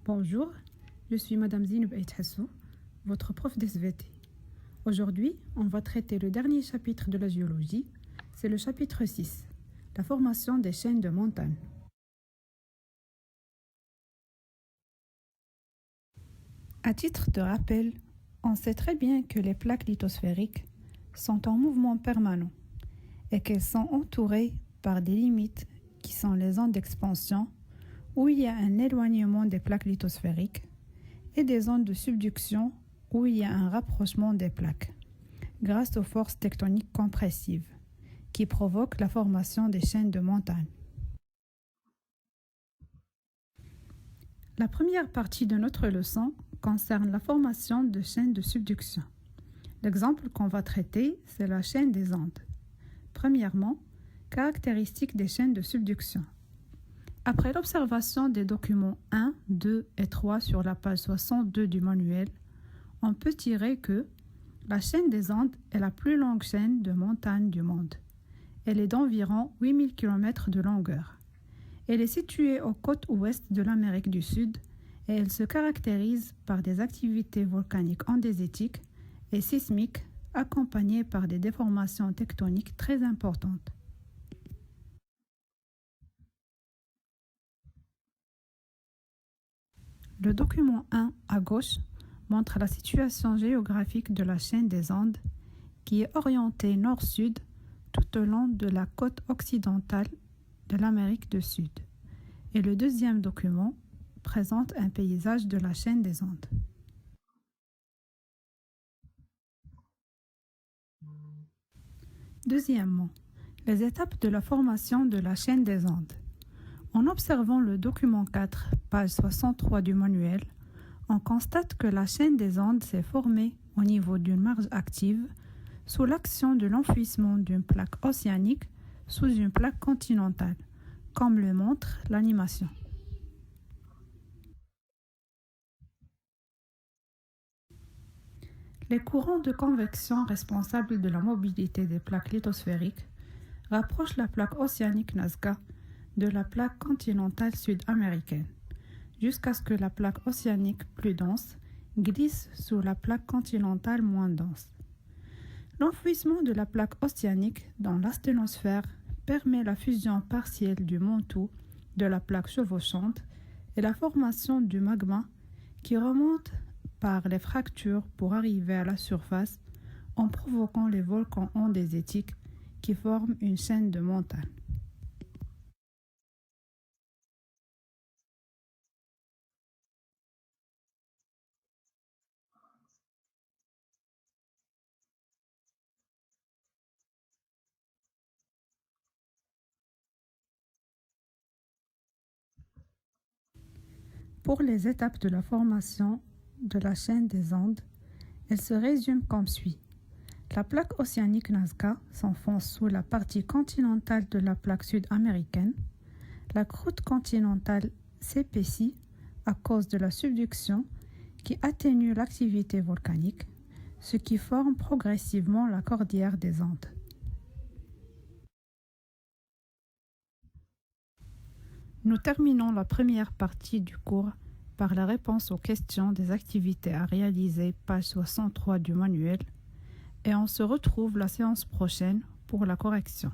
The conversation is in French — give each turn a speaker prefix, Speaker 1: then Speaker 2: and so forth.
Speaker 1: Bonjour, je suis Madame Zinoub Aïthassou, votre prof d'SVT. Aujourd'hui, on va traiter le dernier chapitre de la géologie, c'est le chapitre 6, la formation des chaînes de montagne. À titre de rappel, on sait très bien que les plaques lithosphériques sont en mouvement permanent et qu'elles sont entourées par des limites qui sont les zones d'expansion où il y a un éloignement des plaques lithosphériques et des zones de subduction où il y a un rapprochement des plaques grâce aux forces tectoniques compressives qui provoquent la formation des chaînes de montagne. La première partie de notre leçon concerne la formation de chaînes de subduction. L'exemple qu'on va traiter, c'est la chaîne des Andes. Premièrement, caractéristiques des chaînes de subduction. Après l'observation des documents 1, 2 et 3 sur la page 62 du manuel, on peut tirer que la chaîne des Andes est la plus longue chaîne de montagnes du monde. Elle est d'environ 8000 km de longueur. Elle est située aux côtes ouest de l'Amérique du Sud et elle se caractérise par des activités volcaniques andésiques et sismiques accompagnées par des déformations tectoniques très importantes. Le document 1 à gauche montre la situation géographique de la chaîne des Andes qui est orientée nord-sud tout au long de la côte occidentale de l'Amérique du Sud. Et le deuxième document présente un paysage de la chaîne des Andes. Deuxièmement, les étapes de la formation de la chaîne des Andes. En observant le document 4, page 63 du manuel, on constate que la chaîne des Andes s'est formée au niveau d'une marge active sous l'action de l'enfouissement d'une plaque océanique sous une plaque continentale, comme le montre l'animation. Les courants de convection responsables de la mobilité des plaques lithosphériques rapprochent la plaque océanique Nazca de la plaque continentale sud-américaine, jusqu'à ce que la plaque océanique plus dense glisse sous la plaque continentale moins dense. L'enfouissement de la plaque océanique dans l'asténosphère permet la fusion partielle du manteau de la plaque chevauchante et la formation du magma qui remonte par les fractures pour arriver à la surface en provoquant les volcans andésiques qui forment une chaîne de montagnes. Pour les étapes de la formation de la chaîne des Andes, elles se résument comme suit. La plaque océanique Nazca s'enfonce sous la partie continentale de la plaque sud-américaine. La croûte continentale s'épaissit à cause de la subduction qui atténue l'activité volcanique, ce qui forme progressivement la cordillère des Andes. Nous terminons la première partie du cours par la réponse aux questions des activités à réaliser, page 63 du manuel, et on se retrouve la séance prochaine pour la correction.